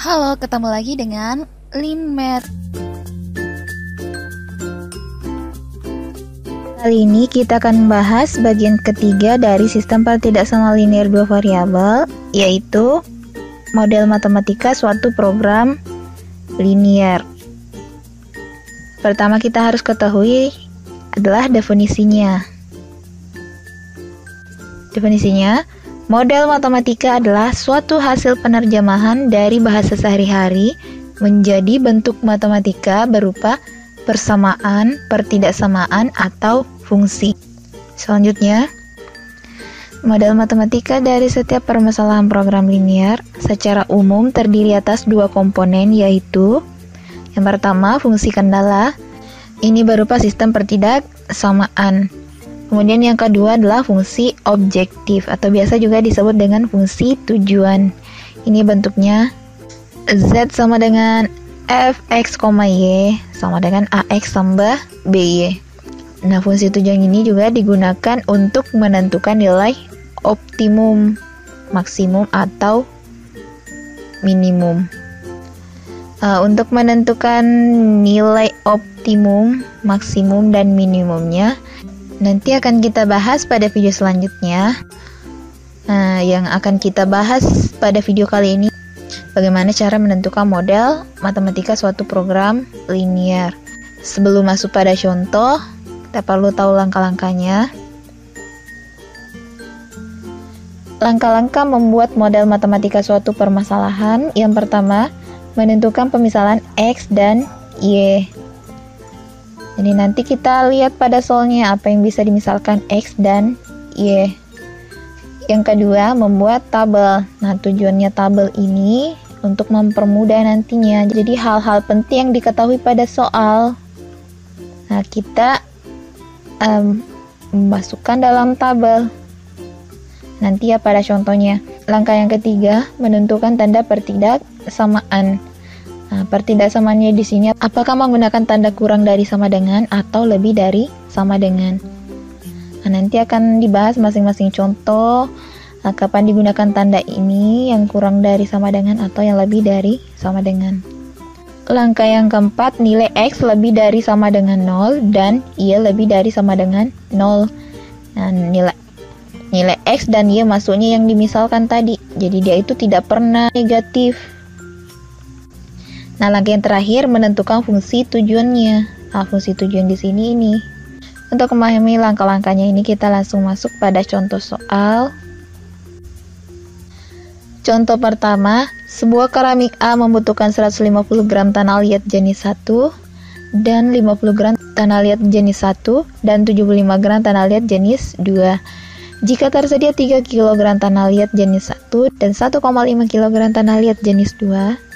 Halo, ketemu lagi dengan Linmer. Kali ini kita akan membahas bagian ketiga dari sistem tidak sama linear dua variabel, yaitu model matematika suatu program linear. Pertama kita harus ketahui adalah definisinya. Definisinya, model matematika adalah suatu hasil penerjemahan dari bahasa sehari-hari menjadi bentuk matematika berupa persamaan, pertidaksamaan, atau fungsi. Selanjutnya, model matematika dari setiap permasalahan program linear secara umum terdiri atas dua komponen, yaitu yang pertama, fungsi kendala. Ini berupa sistem pertidaksamaan. Kemudian yang kedua adalah fungsi objektif atau biasa juga disebut dengan fungsi tujuan. Ini bentuknya Z sama dengan Fx, Y sama dengan Ax tambah By. Nah, fungsi tujuan ini juga digunakan untuk menentukan nilai optimum, maksimum, atau minimum. Untuk menentukan nilai optimum, maksimum, dan minimumnya nanti akan kita bahas pada video selanjutnya. Yang akan kita bahas pada video kali ini, bagaimana cara menentukan model matematika suatu program linear. Sebelum masuk pada contoh, kita perlu tahu langkah-langkahnya. Langkah-langkah membuat model matematika suatu permasalahan. Yang pertama, menentukan pemisalan X dan Y. Jadi nanti kita lihat pada soalnya apa yang bisa dimisalkan X dan Y. Yang kedua, membuat tabel. Nah, tujuannya tabel ini untuk mempermudah nantinya. Jadi hal-hal penting yang diketahui pada soal, nah kita masukkan dalam tabel. Nanti ya pada contohnya. Langkah yang ketiga, menentukan tanda pertidaksamaan. Nah, pertidaksamaannya di sini apakah menggunakan tanda kurang dari sama dengan atau lebih dari sama dengan. Nah, nanti akan dibahas masing-masing contoh, kapan digunakan tanda ini, yang kurang dari sama dengan atau yang lebih dari sama dengan. Langkah yang keempat, nilai X lebih dari sama dengan 0 dan Y lebih dari sama dengan 0. Nah, nilai X dan Y masuknya yang dimisalkan tadi. Jadi dia itu tidak pernah negatif. Nah, langkah yang terakhir menentukan fungsi tujuannya. Nah, fungsi tujuan di sini ini. Untuk memahami langkah-langkahnya ini, kita langsung masuk pada contoh soal. Contoh pertama, sebuah keramik A membutuhkan 150 gram tanah liat jenis 1 dan 50 gram tanah liat jenis 1 dan 75 gram tanah liat jenis 2. Jika tersedia 3 kg tanah liat jenis 1 dan 1,5 kg tanah liat jenis 2,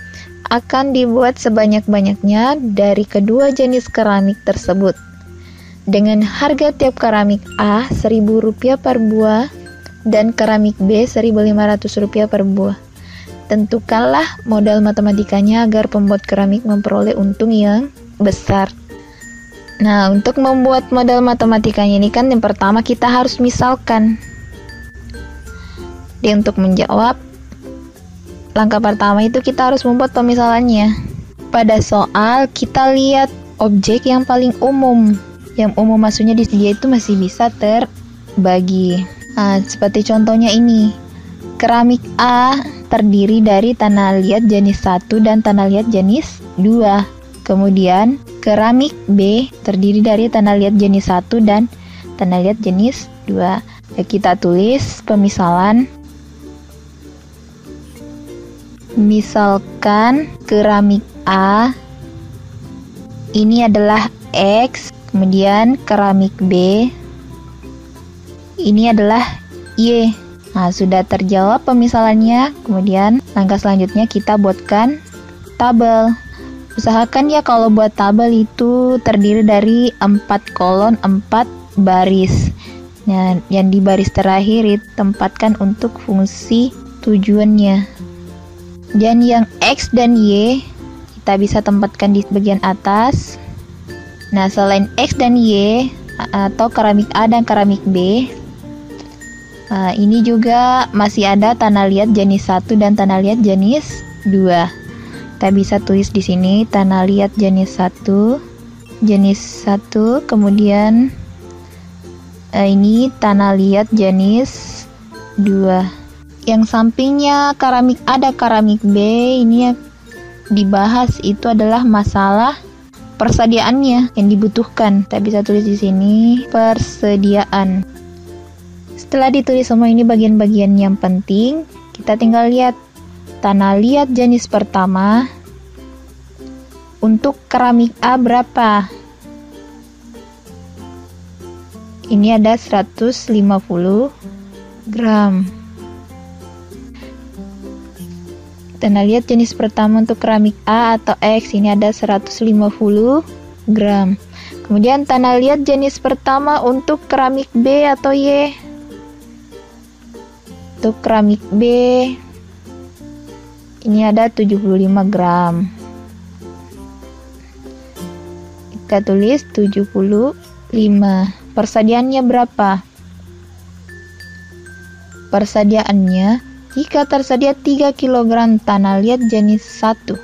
akan dibuat sebanyak-banyaknya dari kedua jenis keramik tersebut. Dengan harga tiap keramik A Rp1.000 per buah dan keramik B Rp1.500 per buah. Tentukanlah modal matematikanya agar pembuat keramik memperoleh untung yang besar. Nah, untuk membuat modal matematikanya ini kan yang pertama kita harus misalkan. Untuk menjawab langkah pertama itu kita harus membuat pemisalannya. Pada soal kita lihat objek yang paling umum. Yang umum maksudnya dia itu masih bisa terbagi. Nah, seperti contohnya ini. Keramik A terdiri dari tanah liat jenis 1 dan tanah liat jenis 2. Kemudian keramik B terdiri dari tanah liat jenis 1 dan tanah liat jenis 2. Ya, kita tulis pemisalan. Misalkan keramik A ini adalah X, kemudian keramik B ini adalah Y. Nah, sudah terjawab pemisalannya. Kemudian langkah selanjutnya kita buatkan tabel. Usahakan ya kalau buat tabel itu terdiri dari 4 kolon 4 baris. Nah, yang di baris terakhir itu tempatkan untuk fungsi tujuannya. Dan yang X dan Y kita bisa tempatkan di bagian atas. Nah, selain X dan Y atau keramik A dan keramik B, ini juga masih ada tanah liat jenis 1 dan tanah liat jenis 2. Kita bisa tulis di sini tanah liat jenis 1, kemudian ini tanah liat jenis 2. Yang sampingnya keramik A ada keramik B, ini yang dibahas itu adalah masalah persediaannya yang dibutuhkan. Kita bisa tulis di sini persediaan. Setelah ditulis semua ini bagian-bagian yang penting, kita tinggal lihat tanah liat jenis pertama untuk keramik A berapa? Ini ada 150 gram. Tanah liat jenis pertama untuk keramik A atau X ini ada 150 gram. Kemudian tanah liat jenis pertama untuk keramik B atau Y. Untuk keramik B ini ada 75 gram. Kita tulis 75. Persediaannya berapa? Persediaannya, jika tersedia 3 kg tanah liat jenis 1.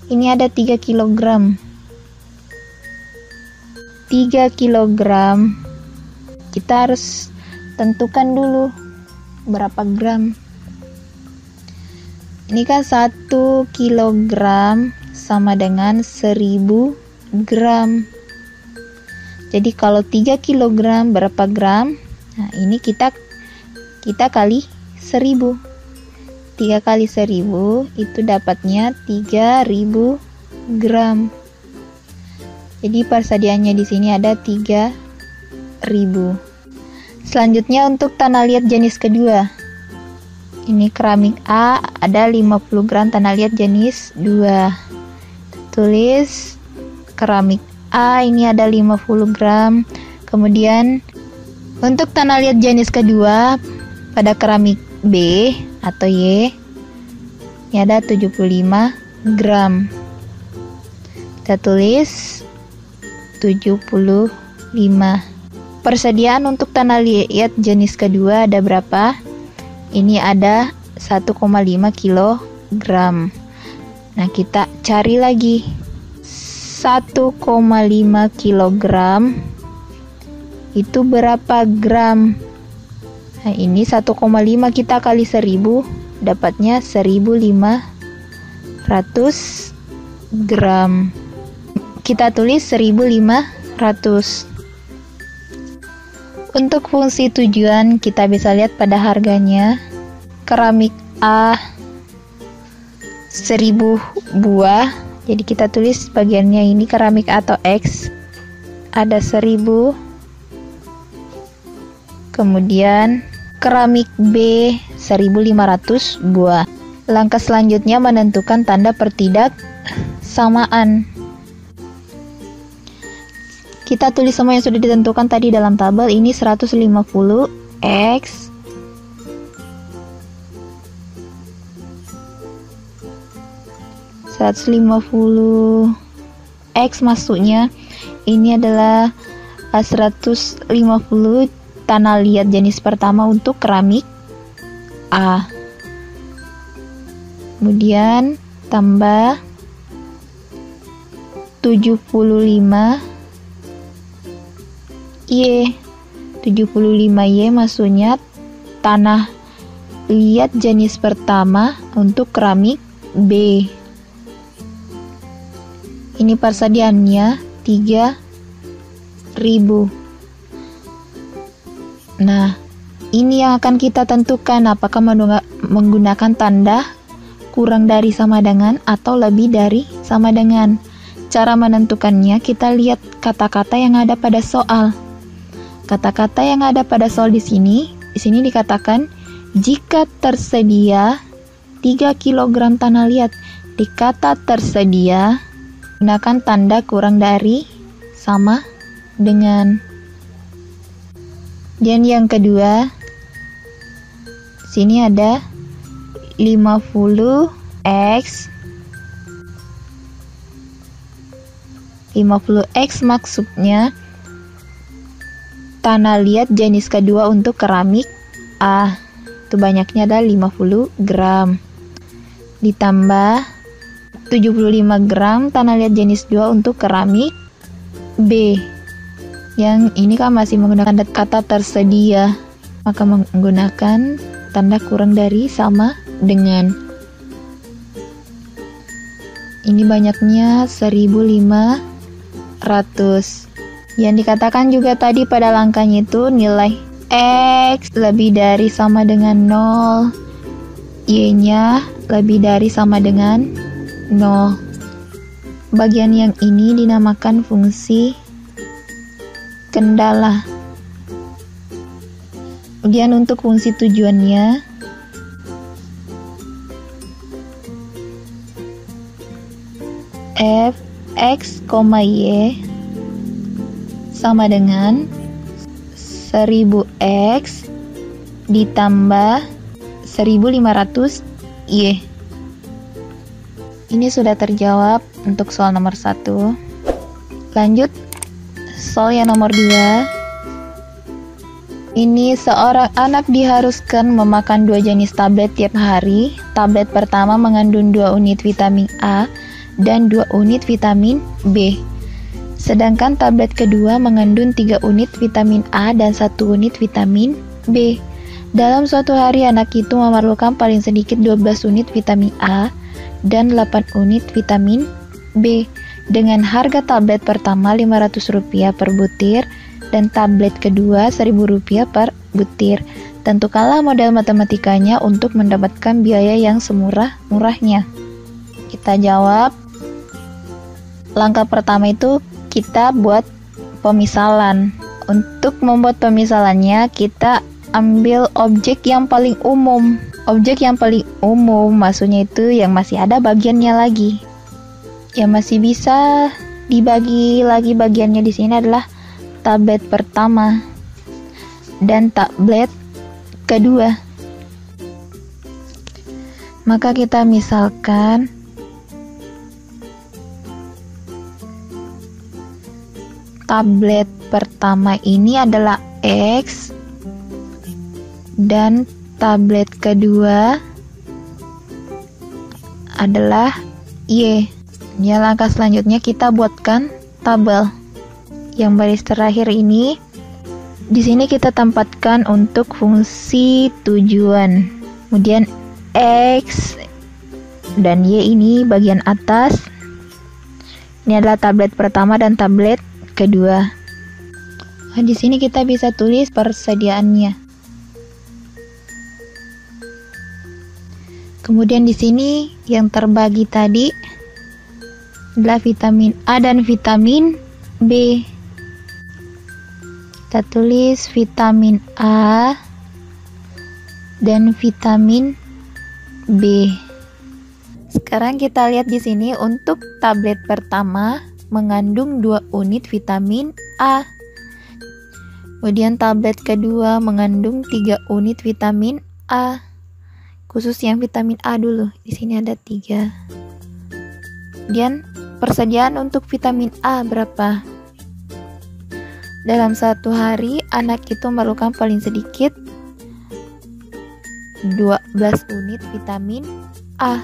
Ini ada 3 kg. 3 kg. Kita harus tentukan dulu berapa gram. Ini kan 1 kg sama dengan 1000 gram. Jadi kalau 3 kg berapa gram? Nah, ini kita kali 1000. 3 kali 1000 itu dapatnya 3000 gram. Jadi persediaannya di sini ada 3000. Selanjutnya untuk tanah liat jenis kedua. Ini keramik A ada 50 gram tanah liat jenis 2. Tulis keramik A ini ada 50 gram. Kemudian untuk tanah liat jenis kedua pada keramik B atau Y ini ada 75 gram. Kita tulis 75. Persediaan untuk tanah liat jenis kedua ada berapa? Ini ada 1,5 kg. Nah, kita cari lagi 1,5 kg itu berapa gram? Nah, ini 1,5 kita kali 1000 dapatnya 1500 gram. Kita tulis 1500. Untuk fungsi tujuan kita bisa lihat pada harganya. Keramik A 1000 buah. Jadi kita tulis bagiannya ini keramik A atau X ada 1000. Kemudian keramik B 1500 buah. Langkah selanjutnya menentukan tanda pertidaksamaan. Kita tulis semua yang sudah ditentukan tadi dalam tabel. Ini 150 X maksudnya ini adalah 150 tanah liat jenis pertama untuk keramik A. Kemudian tambah 75 Y. 75Y maksudnya tanah liat jenis pertama untuk keramik B. Ini persediaannya 3000. Nah, ini yang akan kita tentukan apakah menggunakan tanda kurang dari sama dengan atau lebih dari sama dengan. Cara menentukannya kita lihat kata-kata yang ada pada soal. Kata-kata yang ada pada soal di sini dikatakan jika tersedia 3 kg tanah liat. Di kata tersedia gunakan tanda kurang dari sama dengan. Dan yang kedua, sini ada 50x. 50x maksudnya tanah liat jenis kedua untuk keramik A. Itu banyaknya ada 50 gram. Ditambah 75 gram tanah liat jenis 2 untuk keramik B. Yang ini kan masih menggunakan kata tersedia, maka menggunakan tanda kurang dari sama dengan. Ini banyaknya 1500. Yang dikatakan juga tadi pada langkahnya itu nilai X lebih dari sama dengan 0, Y-nya lebih dari sama dengan 0. Bagian yang ini dinamakan fungsi kendala. Kemudian untuk fungsi tujuannya, f x, y sama dengan 1000x ditambah 1500 y. Ini sudah terjawab untuk soal nomor 1. Lanjut soal yang nomor 2. Ini seorang anak diharuskan memakan 2 jenis tablet tiap hari. Tablet pertama mengandung 2 unit vitamin A dan 2 unit vitamin B. Sedangkan tablet kedua mengandung 3 unit vitamin A dan 1 unit vitamin B. Dalam suatu hari anak itu memerlukan paling sedikit 12 unit vitamin A dan 8 unit vitamin B dengan harga tablet pertama Rp500 per butir dan tablet kedua Rp1.000 per butir. Tentukanlah model matematikanya untuk mendapatkan biaya yang semurah-murahnya. Kita jawab. Langkah pertama itu kita buat pemisalan. Untuk membuat pemisalannya kita ambil objek yang paling umum. Objek yang paling umum maksudnya itu yang masih ada bagiannya lagi. Yang masih bisa dibagi lagi bagiannya di sini adalah tablet pertama dan tablet kedua. Maka kita misalkan tablet pertama ini adalah X dan tablet kedua adalah Y. Ya, langkah selanjutnya kita buatkan tabel. Yang baris terakhir ini di sini kita tempatkan untuk fungsi tujuan. Kemudian X dan Y ini bagian atas. Ini adalah tablet pertama dan tablet kedua. Nah, di sini kita bisa tulis persediaannya. Kemudian di sini yang terbagi tadi adalah vitamin A dan vitamin B. Kita tulis vitamin A dan vitamin B. Sekarang kita lihat di sini untuk tablet pertama mengandung 2 unit vitamin A. Kemudian tablet kedua mengandung 3 unit vitamin A. Khusus yang vitamin A dulu, di sini ada 3. Kemudian persediaan untuk vitamin A berapa? Dalam satu hari anak itu memerlukan paling sedikit 12 unit vitamin A.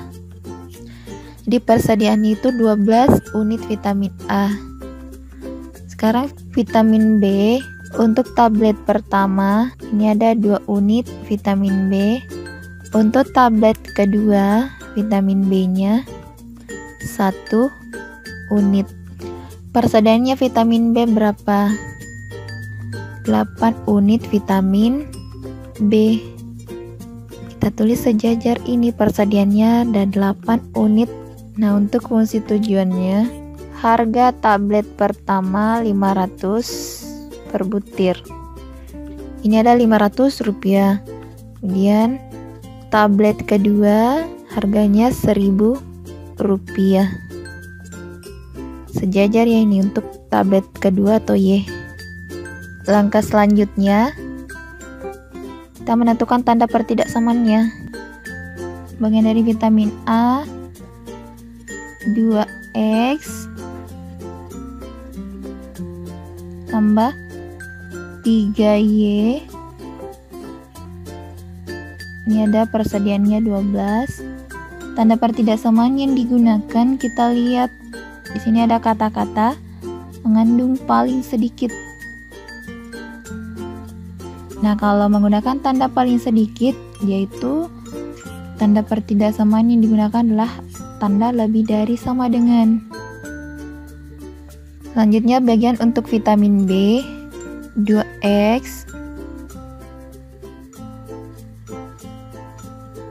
Di persediaan itu 12 unit vitamin A. Sekarang vitamin B untuk tablet pertama ini ada 2 unit vitamin B. Untuk tablet kedua, vitamin B-nya 1 unit. Persediaannya vitamin B berapa? 8 unit vitamin B. Kita tulis sejajar ini persediaannya ada 8 unit. Nah, untuk fungsi tujuannya, harga tablet pertama 500 per butir. Ini ada Rp500. Kemudian tablet kedua harganya Rp1.000. Sejajar ya ini untuk tablet kedua atau Y. Langkah selanjutnya kita menentukan tanda pertidaksamaannya. Bagian dari vitamin A 2X tambah 3Y. Ini ada persediaannya 12 Tanda pertidaksamaan yang digunakan, kita lihat di sini ada kata-kata mengandung paling sedikit. Nah, kalau menggunakan tanda paling sedikit, yaitu tanda pertidaksamaan yang digunakan adalah tanda lebih dari sama dengan. Selanjutnya bagian untuk vitamin B, 2X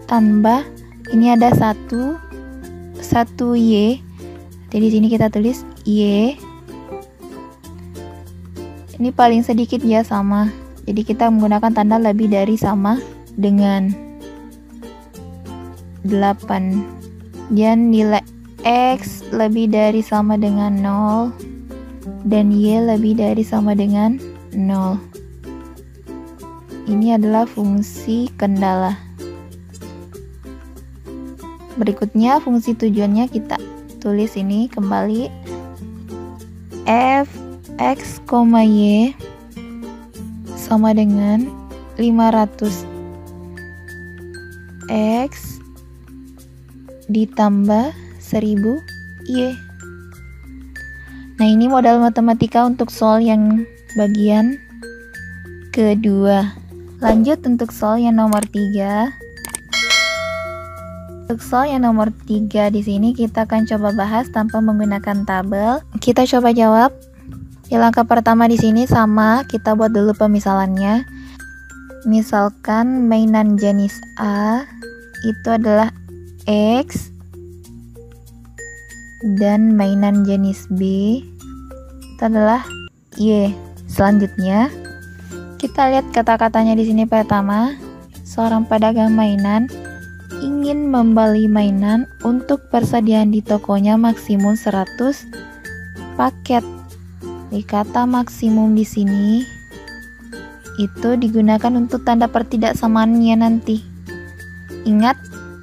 tambah, ini ada 1 Y. Jadi di sini kita tulis Y. Ini paling sedikit ya, sama. Jadi kita menggunakan tanda lebih dari sama dengan 8. Dan nilai X lebih dari sama dengan 0 dan Y lebih dari sama dengan 0. Ini adalah fungsi kendala. Berikutnya fungsi tujuannya kita tulis ini kembali. F X, Y sama dengan 500 X ditambah 1000 Y. Nah, ini modal matematika untuk soal yang bagian kedua. Lanjut untuk soal yang nomor 3. Untuk soal yang nomor 3 di sini kita akan coba bahas tanpa menggunakan tabel. Kita coba jawab. Ya, langkah pertama di sini sama, kita buat dulu pemisalannya. Misalkan mainan jenis A itu adalah X dan mainan jenis B itu adalah Y. Selanjutnya kita lihat kata-katanya di sini. Pertama, seorang pedagang mainan ingin membeli mainan untuk persediaan di tokonya maksimum 100 paket. Di kata maksimum di sini itu digunakan untuk tanda pertidaksamaannya nanti. Ingat,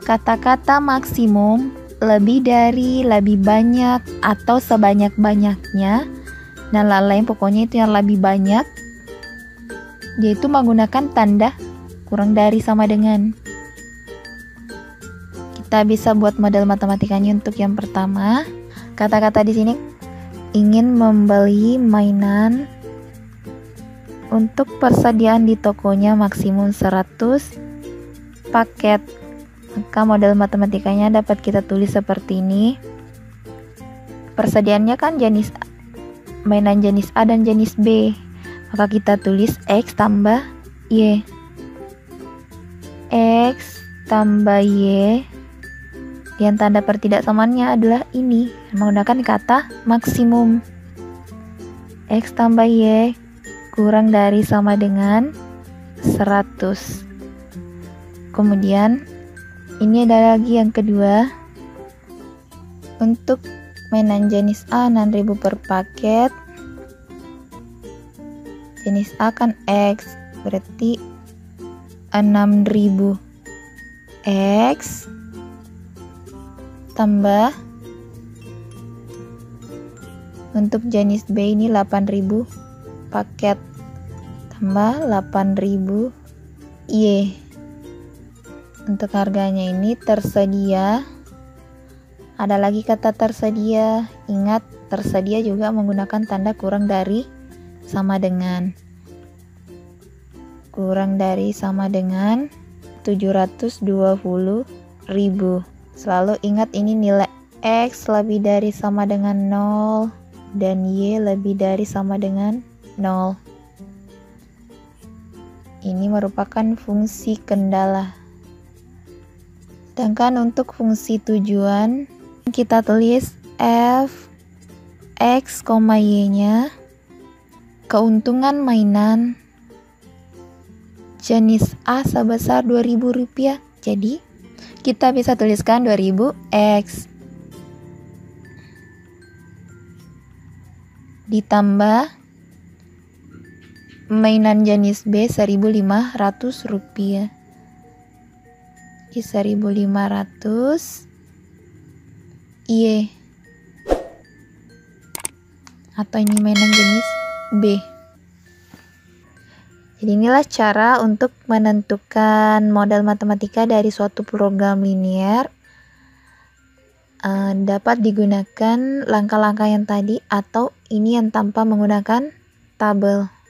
kata-kata maksimum lebih dari, lebih banyak, atau sebanyak-banyaknya, dan lain-lain, pokoknya itu yang lebih banyak, yaitu menggunakan tanda kurang dari sama dengan. Kita bisa buat model matematikanya untuk yang pertama. Kata-kata di sini ingin membeli mainan untuk persediaan di tokonya maksimum 100 paket. Maka model matematikanya dapat kita tulis seperti ini. Persediaannya kan jenis mainan jenis A dan jenis B. Maka kita tulis X tambah Y. X tambah Y. Dan tanda pertidaksamaannya adalah ini, menggunakan kata maksimum. X tambah Y kurang dari sama dengan 100. Kemudian ini ada lagi yang kedua. Untuk mainan jenis A 6.000 per paket. Jenis A kan X, berarti 6.000 X tambah, untuk jenis B ini 8.000 paket tambah 8.000 Y. Untuk harganya ini tersedia. Ada lagi kata tersedia. Ingat, tersedia juga menggunakan tanda kurang dari sama dengan. Kurang dari sama dengan 720.000. Selalu ingat ini nilai X lebih dari sama dengan 0 dan Y lebih dari sama dengan 0. Ini merupakan fungsi kendala. Sedangkan untuk fungsi tujuan kita tulis F X, Y nya keuntungan mainan jenis A sebesar Rp2.000. Jadi kita bisa tuliskan 2000 X ditambah mainan jenis B Rp1.500. 1.500 Y, atau ini mainan jenis B. Jadi inilah cara untuk menentukan model matematika dari suatu program linear dapat digunakan langkah-langkah yang tadi atau ini yang tanpa menggunakan tabel.